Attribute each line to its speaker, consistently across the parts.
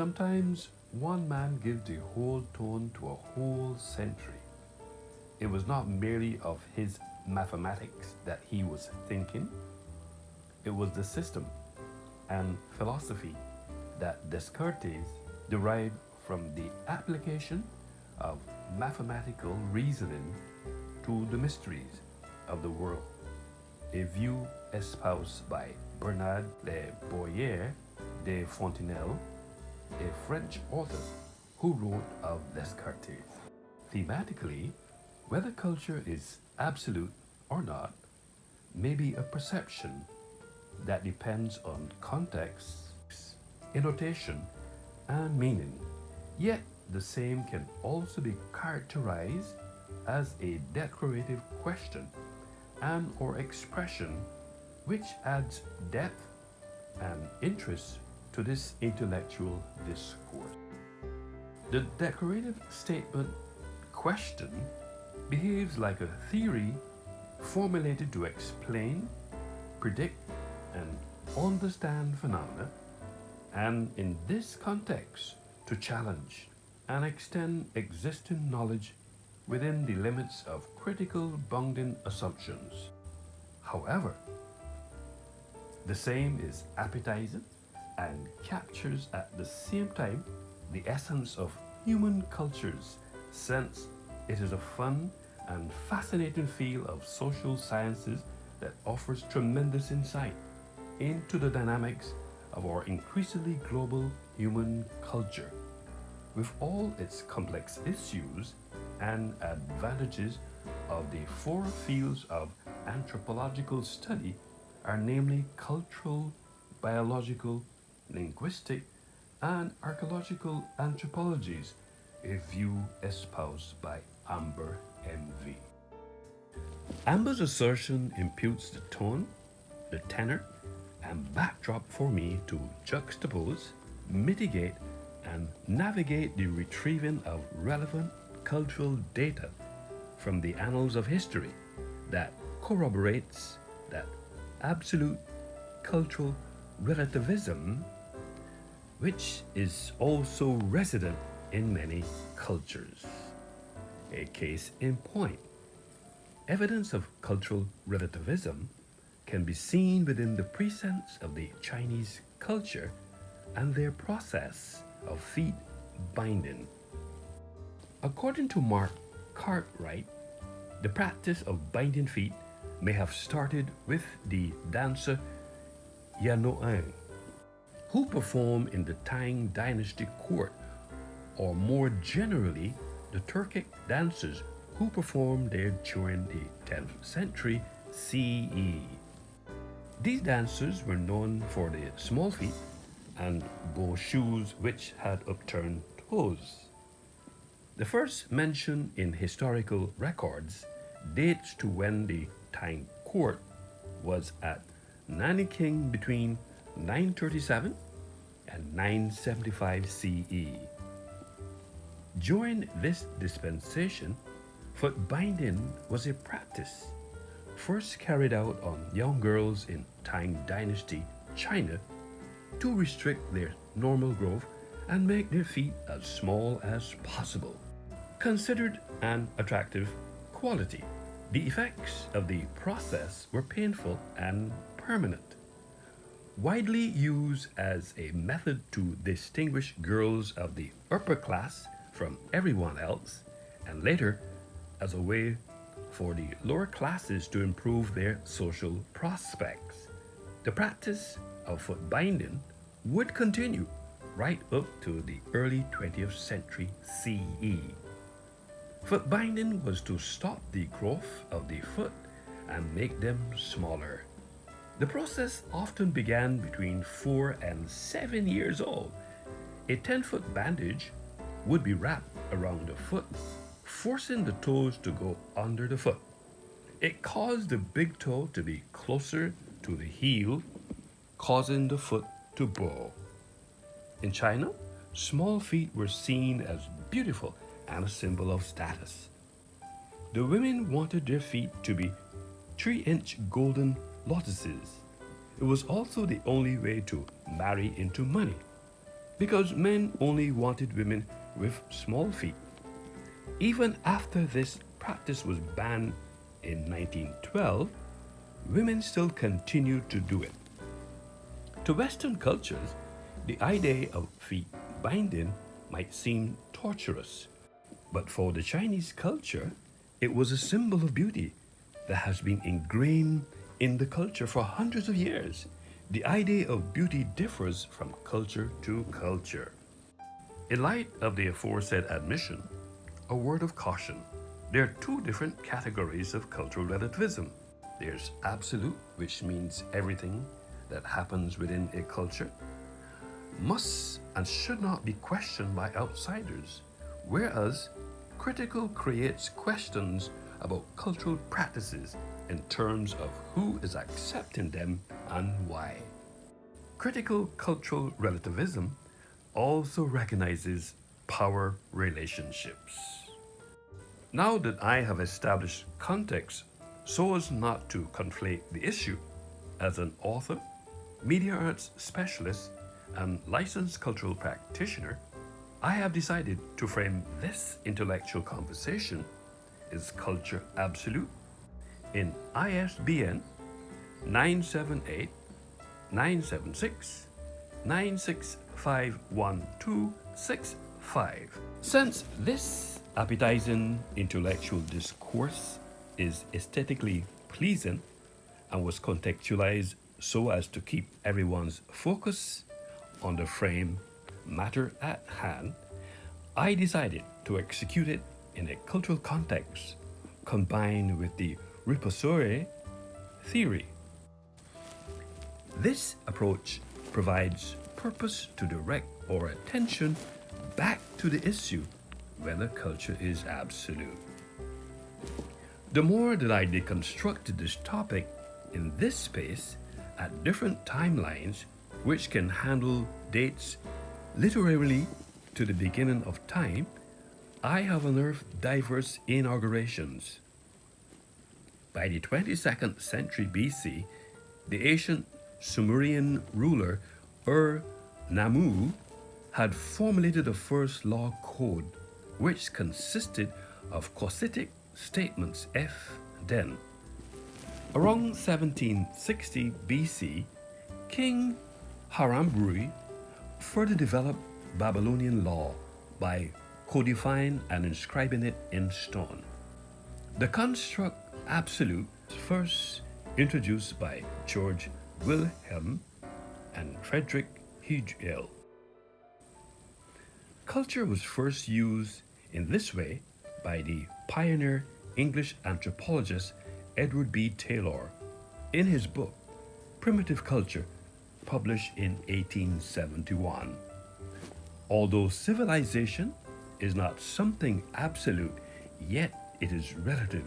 Speaker 1: Sometimes one man gives the whole tone to a whole century. It was not merely of his mathematics that he was thinking, it was the system and philosophy that Descartes derived from the application of mathematical reasoning to the mysteries of the world, a view espoused by Bernard de Bouyer de Fontenelle, a French author who wrote of Descartes. Thematically, whether culture is absolute or not may be a perception that depends on context, intonation, and meaning. Yet the same can also be characterized as a declarative question and or expression which adds depth and interest to this intellectual discourse. The declarative statement question behaves like a theory formulated to explain, predict, and understand phenomena, and in this context to challenge and extend existing knowledge within the limits of critical bounding assumptions. However, the same is appetizing and captures at the same time the essence of human cultures, since it is a fun and fascinating field of social sciences that offers tremendous insight into the dynamics of our increasingly global human culture. With all its complex issues and advantages of the four fields of anthropological study are namely cultural, biological, linguistic, and archaeological anthropologies, a view espoused by Amber M.V. Amber's assertion imputes the tone, the tenor, and backdrop for me to juxtapose, mitigate, and navigate the retrieving of relevant cultural data from the annals of history that corroborates that absolute cultural relativism, which is also resident in many cultures. A case in point, evidence of cultural relativism can be seen within the precincts of the Chinese culture and their process of feet binding. According to Mark Cartwright, the practice of binding feet may have started with the dancer Yanoang, who performed in the Tang Dynasty court, or more generally, the Turkic dancers who performed there during the 10th century CE. These dancers were known for their small feet and bow shoes which had upturned toes. The first mention in historical records dates to when the Tang court was at Nanking between 937 and 975 CE. During this dispensation, foot binding was a practice first carried out on young girls in Tang Dynasty China to restrict their normal growth and make their feet as small as possible. Considered an attractive quality, the effects of the process were painful and permanent. Widely used as a method to distinguish girls of the upper class from everyone else, and later as a way for the lower classes to improve their social prospects. The practice of foot binding would continue right up to the early 20th century CE. Foot binding was to stop the growth of the foot and make them smaller. The process often began between 4 and 7 years old. A 10-foot bandage would be wrapped around the foot, forcing the toes to go under the foot. It caused the big toe to be closer to the heel, causing the foot to bow. In China, small feet were seen as beautiful and a symbol of status. The women wanted their feet to be 3-inch golden lotuses. It was also the only way to marry into money. because men only wanted women with small feet. Even after this practice was banned in 1912, women still continued to do it. To Western cultures, the idea of feet binding might seem torturous, but for the Chinese culture, it was a symbol of beauty that has been ingrained in the culture for hundreds of years. The idea of beauty differs from culture to culture. In light of the aforesaid admission, a word of caution. There are two different categories of cultural relativism. There's absolute, which means everything that happens within a culture must and should not be questioned by outsiders, whereas critical creates questions about cultural practices in terms of who is accepting them and why. Critical cultural relativism also recognizes power relationships. Now that I have established context so as not to conflate the issue, as an author, media arts specialist, and licensed cultural practitioner, I have decided to frame this intellectual conversation as culture absolute in ISBN 978 976 9651265. Since this appetizing intellectual discourse is aesthetically pleasing and was contextualized so as to keep everyone's focus on the frame matter at hand, I decided to execute it in a cultural context combined with the riposte theory. This approach provides purpose to direct our attention back to the issue whether culture is absolute. The more that I deconstructed this topic in this space at different timelines, which can handle dates literally to the beginning of time, I have unearthed diverse inaugurations. By the 22nd century BC, the ancient Sumerian ruler Ur-Nammu had formulated the first law code, which consisted of causative statements F, then. Around 1760 BC, King Haramburi further developed Babylonian law by codifying and inscribing it in stone. The construct absolute was first introduced by George Wilhelm and Friedrich Hegel. Culture was first used in this way by the pioneer English anthropologist Edward B. Taylor in his book Primitive Culture, published in 1871. Although civilization is not something absolute, yet it is relative,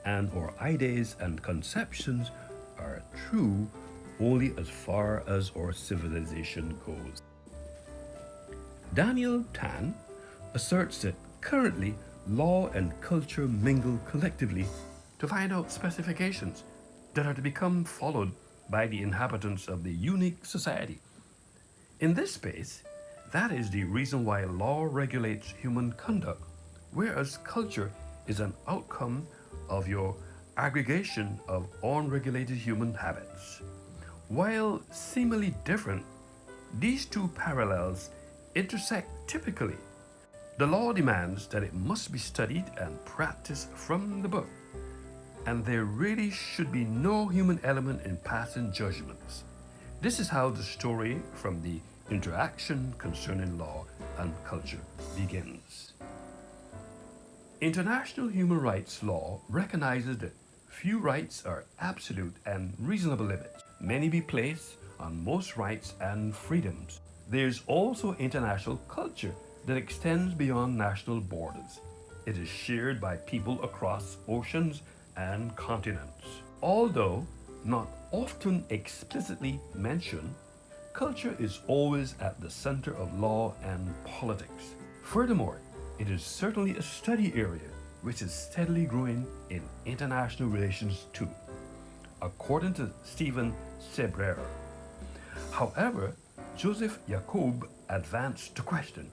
Speaker 1: and our ideas and conceptions are true only as far as our civilization goes. Daniel Tan asserts that currently law and culture mingle collectively to find out specifications that are to become followed by the inhabitants of the unique society. In this space, that is the reason why law regulates human conduct, whereas culture is an outcome of your aggregation of unregulated human habits. While seemingly different, these two parallels intersect typically. The law demands that it must be studied and practiced from the book, and there really should be no human element in passing judgments. This is how the story from the interaction concerning law and culture begins. International human rights law recognizes that few rights are absolute and reasonable limits. Many be placed on most rights and freedoms. There is also international culture that extends beyond national borders. It is shared by people across oceans and continents. Although not often explicitly mentioned, culture is always at the center of law and politics. Furthermore, it is certainly a study area which is steadily growing in international relations too, according to Stephen Sebrer. However, Joseph Jacob advanced to question,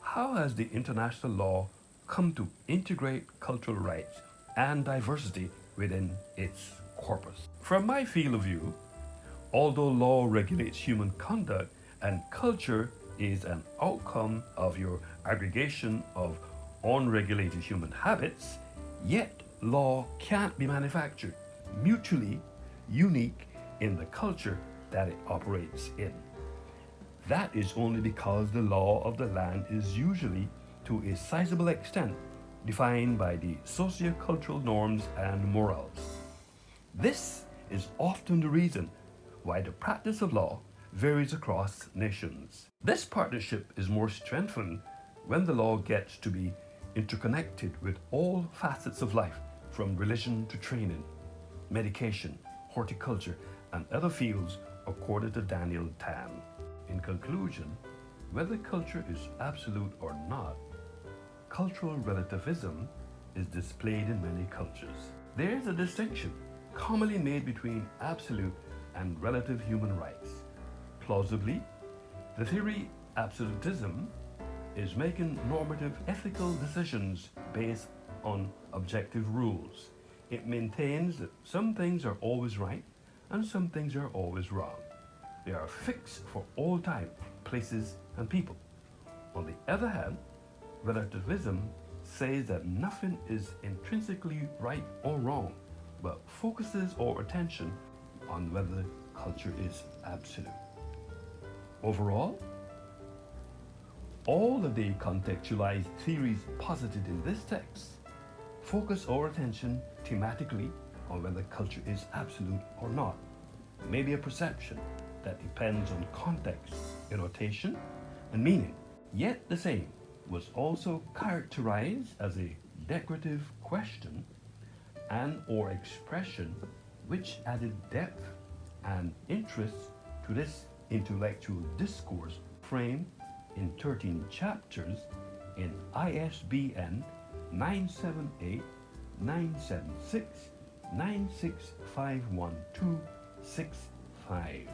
Speaker 1: how has the international law come to integrate cultural rights and diversity within its corpus? From my field of view, although law regulates human conduct and culture is an outcome of your aggregation of unregulated human habits, yet law can't be manufactured, mutually unique in the culture that it operates in. That is only because the law of the land is usually, to a sizable extent, defined by the socio-cultural norms and morals. This is often the reason why the practice of law varies across nations. This partnership is more strengthened when the law gets to be interconnected with all facets of life, from religion to training, medication, horticulture, and other fields, according to Daniel Tan. In conclusion, whether culture is absolute or not, cultural relativism is displayed in many cultures. There is a distinction commonly made between absolute and relative human rights. Plausibly, the theory absolutism is making normative ethical decisions based on objective rules. It maintains that some things are always right and some things are always wrong. They are fixed for all time, places, and people. On the other hand, relativism says that nothing is intrinsically right or wrong, but focuses our attention on whether culture is absolute. Overall, all of the contextualized theories posited in this text focus our attention thematically on whether culture is absolute or not. Maybe a perception that depends on context, annotation, and meaning. Yet the same was also characterized as a decorative question and or expression which added depth and interest to this intellectual discourse framed in 13 chapters in ISBN 978 976 9651265.